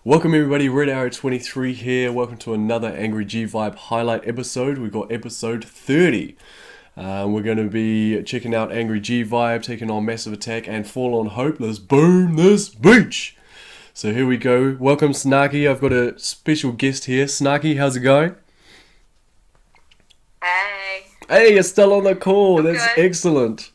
Welcome everybody, Red Arrow 23 here. Welcome to another Angry G Vibe highlight episode. We've got episode 30. We're going to be checking out Angry G Vibe, taking on Massive Attack and Fall on Hope. Let's boom this beach. So here we go. Welcome Snarky. I've got a special guest here. Snarky, how's it going? Hey. Hey, you're still on the call. I'm That's good. excellent.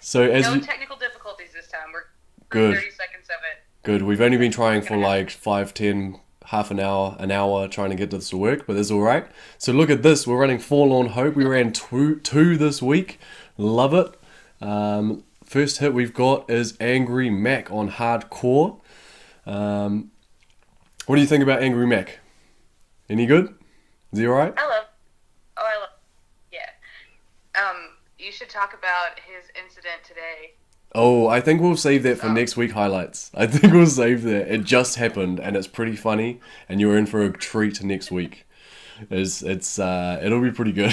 So as No you... technical difficulties this time. We're Good. 30 seconds of it. Good. We've only been trying for like 5, 10, half an hour trying to get this to work, but that's alright. So look at this. We're running Forlorn Hope. We ran two this week. Love it. First hit we've got is Angry Mack on Hardcore. What do you think about Angry Mack? Any good? Is he alright? I love, yeah. You should talk about his incident today. Oh, I think we'll save that for next week highlights. I think we'll save that. It just happened and it's pretty funny and you're in for a treat next week. It'll be pretty good.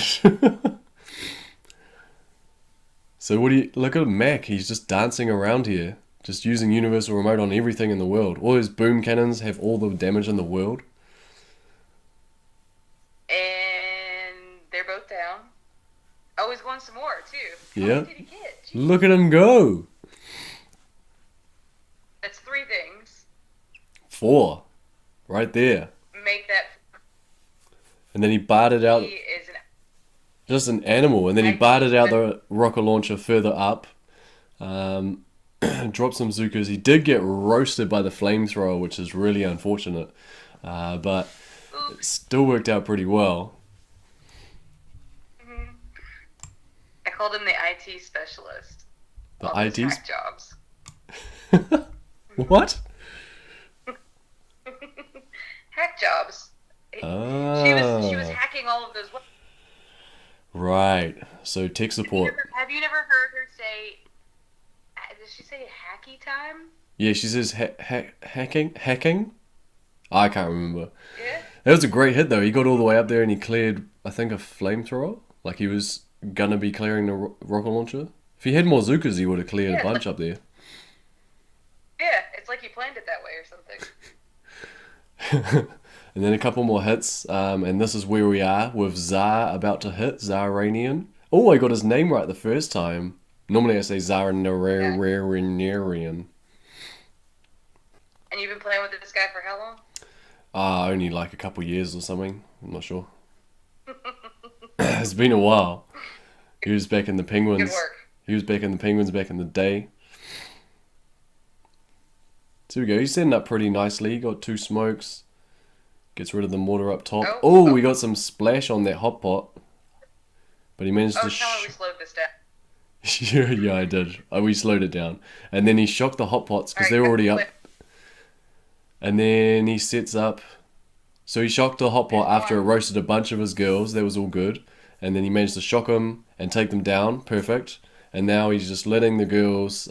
So what do you look at Mac? He's just dancing around here, just using universal remote on everything in the world. All his boom cannons have all the damage in the world. And they're both down. Oh, he's going some more, too. Yeah. How many did he get? Jeez. Look at him go. That's 3 things. 4. Right there. Make that... And then he barted out... He is an... Just an animal. And then he barted out the rocket launcher further up. Dropped some Zukas. He did get roasted by the flamethrower, which is really unfortunate. But it still worked out pretty well. I called him the IT specialist. The All those IT? hack jobs. What? Hack jobs. She was hacking all of those. Right. So tech support. Have you never heard her say? Did she say hacky time? Yeah, she says hacking. Hacking. I can't remember. Yeah. That was a great hit though. He got all the way up there and he cleared, I think, a flamethrower. Like he was gonna be clearing the rocket launcher. If he had more Zukas, he would have cleared a bunch up there. Yeah, it's like he planned it that way or something. And then a couple more hits, and this is where we are with Xar about to hit, Xaranian. Oh, I got his name right the first time. Normally I say Xaranian. And you've been playing with this guy for how long? Only like a couple years or something. I'm not sure. It's been a while. He was back in the Penguins. Good work. He was back in the Penguins back in the day. So here we go. He's setting up pretty nicely. He got 2 smokes. Gets rid of the mortar up top. Oh, we got some splash on that hot pot. But he managed to... tell me we slowed this down. Yeah, I did. We slowed it down. And then he shocked the hot pots because they were already up. And then he sets up... So he shocked the hot pot after it roasted a bunch of his girls. That was all good. And then he managed to shock them and take them down. Perfect. And now he's just letting the girls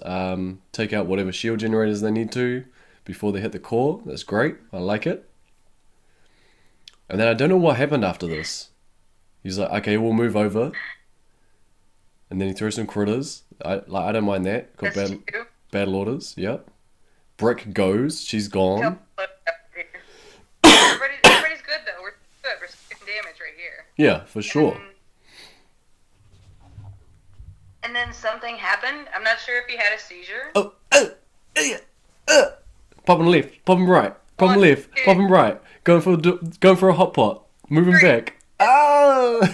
take out whatever shield generators they need to before they hit the core. That's great. I like it. And then I don't know what happened after this. He's like, okay, we'll move over. And then he throws some critters. I don't mind that. Got battle orders. Yep. Brick goes. She's gone. Everybody's good though. We're good. We're getting damage right here. Yeah, for sure. And then something happened. I'm not sure if he had a seizure. Popping left, popping right, popping left, popping right. Going for a hot pot. Moving back. Oh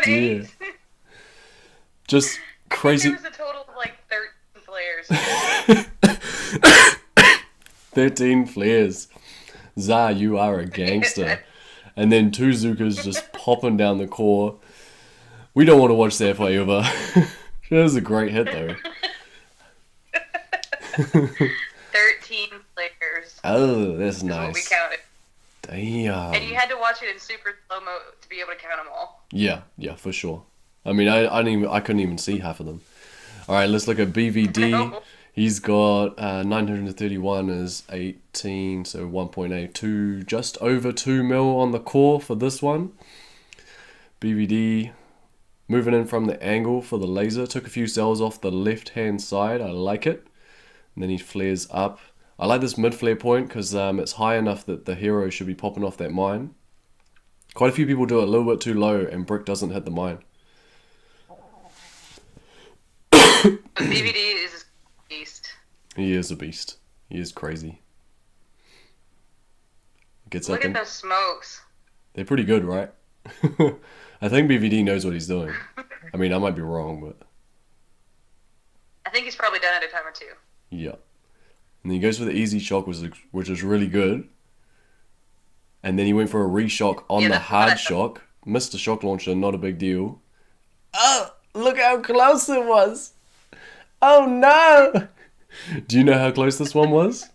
dear. Just crazy. There was a total of like 13 flares. 13 flares. Xar, you are a gangster. And then 2 Zukas just popping down the core. We don't want to watch that forever. That was a great hit though. 13 flares. Oh, that's What we nice. counted. Damn. And you had to watch it in super slow-mo to be able to count them all. Yeah, for sure. I mean, I couldn't even see half of them. All right, let's look at BVD. No. He's got 931 is 18, so 1.82, just over 2 mil on the core for this one. BVD moving in from the angle for the laser. Took a few cells off the left hand side. I like it. And then he flares up. I like this mid flare point because it's high enough that the hero should be popping off that mine. Quite a few people do it a little bit too low and Brick doesn't hit the mine. BVD is a beast. He is a beast. He is crazy. Gets Look up at in. those smokes. They're pretty good, right? I think BVD knows what he's doing. I mean, I might be wrong, but... I think he's probably done it a time or two. Yeah. And then he goes for the easy shock, which is really good. And then he went for a reshock on the hard shock. Missed the shock launcher, not a big deal. Oh, look how close it was. Oh no! Do you know how close this one was?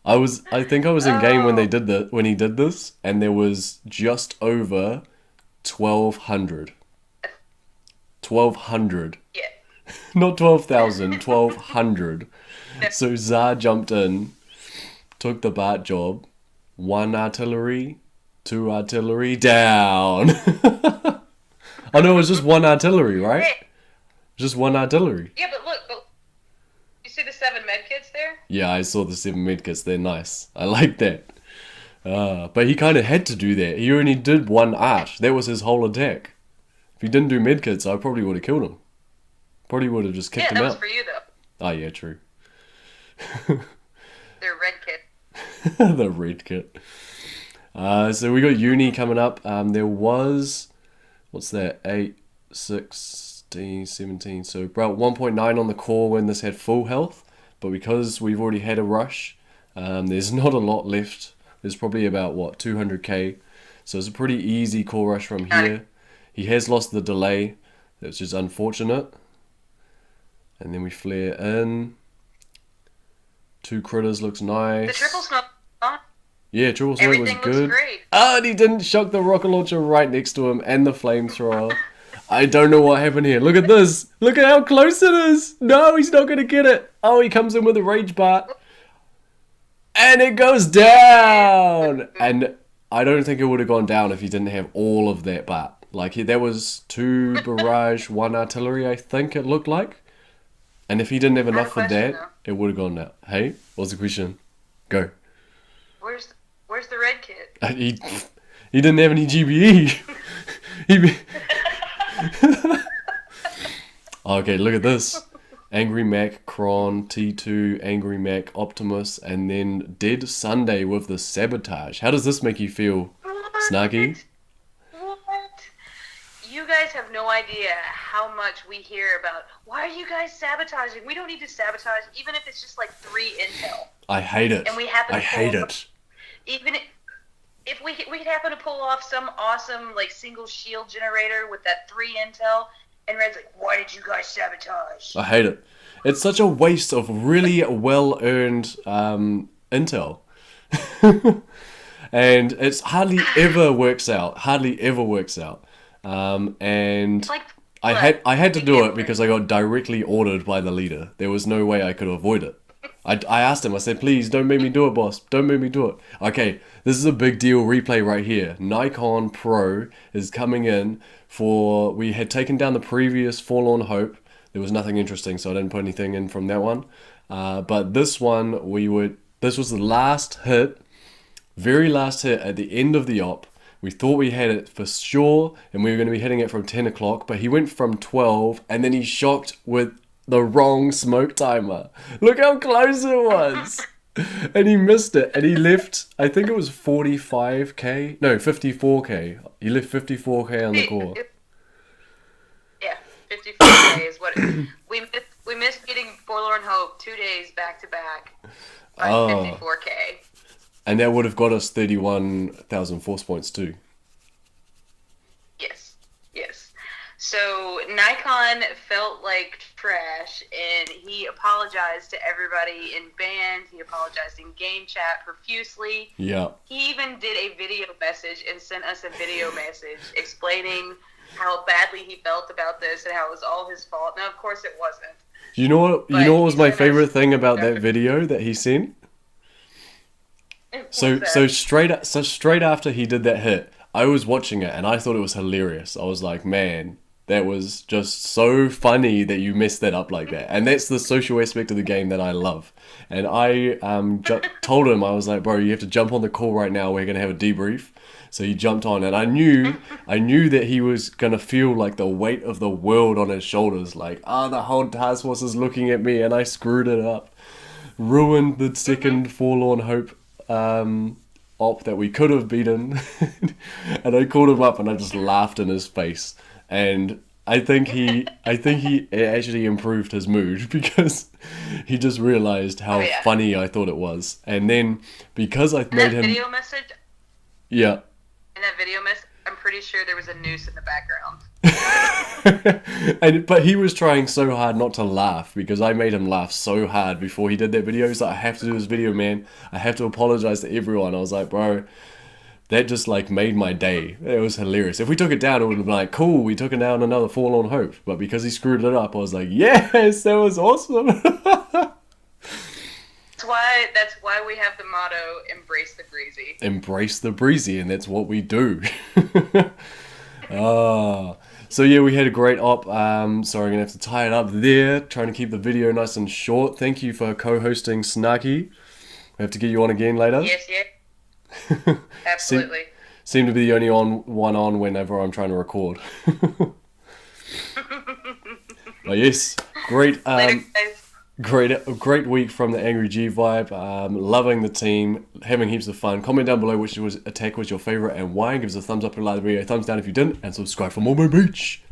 I think I was in game when he did this, and there was just over 1,200. 1,200. Yeah. Not 12,000, 1,200. So Xar jumped in, took the Bart job, 1 artillery, 2 artillery, down. Oh no, it was just 1 artillery, right? Hey. Just 1 artillery. Yeah, but look, you see the 7 medkits there? Yeah, I saw the 7 medkits. They're nice. I like that. But he kind of had to do that. He only did 1 art. That was his whole attack. If he didn't do medkits, I probably would have killed him. Probably would have just kicked him out. Yeah, that was for you though. Oh yeah, true. They're red kit. The red kit. So we got Uni coming up. There was, what's that, 8, 16, 17. So about 1.9 on the core when this had full health. But because we've already had a rush, there's not a lot left. There's probably about, what, 200k. So it's a pretty easy core rush from here. He has lost the delay. That's just unfortunate. And then we flare in. 2 critters looks nice. The triple smoke on. Yeah, triple smoke was Everything good. looks great. Oh, and he didn't shock the rocket launcher right next to him and the flamethrower. I don't know what happened here. Look at this. Look at how close it is. No, he's not going to get it. Oh, he comes in with a rage Bart. And it goes down. And I don't think it would have gone down if he didn't have all of that Bart. Like, there was 2 barrage, 1 artillery, I think it looked like. And if he didn't have enough for that, it would have gone down. Hey, what's the question? Go. Where's the red kit? He didn't have any GBE. Okay, look at this. Angry Mac, Kron, T2, Angry Mac, Optimus, and then Dead Sunday with the Sabotage. How does this make you feel, Snarky? What? You guys have no idea how much we hear about, why are you guys sabotaging? We don't need to sabotage, even if it's just like 3 intel. I hate it. And we happen to I hate it. Even if we happen to pull off some awesome like single shield generator with that 3 intel, and Red's like, why did you guys sabotage? I hate it. It's such a waste of really well-earned intel. And it's hardly ever works out. Hardly ever works out. And Like, I had to do it because I got directly ordered by the leader. There was no way I could avoid it. I asked him, I said, please don't make me do it, boss. Don't make me do it. Okay, this is a big deal replay right here. Naicon Pro is coming in for, we had taken down the previous Forlorn Hope. There was nothing interesting, so I didn't put anything in from that one. But this one, this was the last hit, very last hit at the end of the op. We thought we had it for sure, and we were going to be hitting it from 10 o'clock, but he went from 12, and then he shocked with the wrong smoke timer. Look how close it was. And he missed it, and he left, I think it was 45k, no, 54k. He left 54k on the core. Yeah, 54k is what it, we missed getting Forlorn Hope 2 days back to back by 54k. And that would have got us 31,000 force points too. Yes. So Naicon felt like trash, and he apologized to everybody in band. He apologized in game chat profusely. Yeah. He even did a video message and sent us a video message explaining how badly he felt about this and how it was all his fault. Now, of course, it wasn't. You know what was my favorite thing about that video that he sent? So straight after he did that hit, I was watching it and I thought it was hilarious. I was like, man, that was just so funny that you messed that up like that. And that's the social aspect of the game that I love. And I told him, I was like, bro, you have to jump on the call right now. We're going to have a debrief. So he jumped on, and I knew that he was going to feel like the weight of the world on his shoulders. Like, the whole task force is looking at me and I screwed it up. Ruined the second Forlorn Hope op that we could have beaten. And I called him up and I just laughed in his face. And I think he actually improved his mood because he just realized how funny I thought it was. And then because I made him video message. Yeah. In that video message, I'm pretty sure there was a noose in the background. But he was trying so hard not to laugh because I made him laugh so hard before he did that video. He's like, I have to do this video, man. I have to apologize to everyone. I was like, bro, that just like made my day. It was hilarious. If we took it down, it would have been like, cool, we took it down another Forlorn Hope. But because he screwed it up, I was like, yes, that was awesome. That's why we have the motto, embrace the breezy. Embrace the breezy, and that's what we do. So yeah, we had a great op. Sorry, I'm gonna have to tie it up there. Trying to keep the video nice and short. Thank you for co-hosting, Snarky. We have to get you on again later. Yes. Absolutely. Seem to be the only one on whenever I'm trying to record. But yes, great. Later, guys. Great week from the Angry G vibe. Loving the team, having heaps of fun. Comment down below which attack was your favorite and why. Give us a thumbs up if you liked the video, thumbs down if you didn't, and subscribe for more Mo Beach.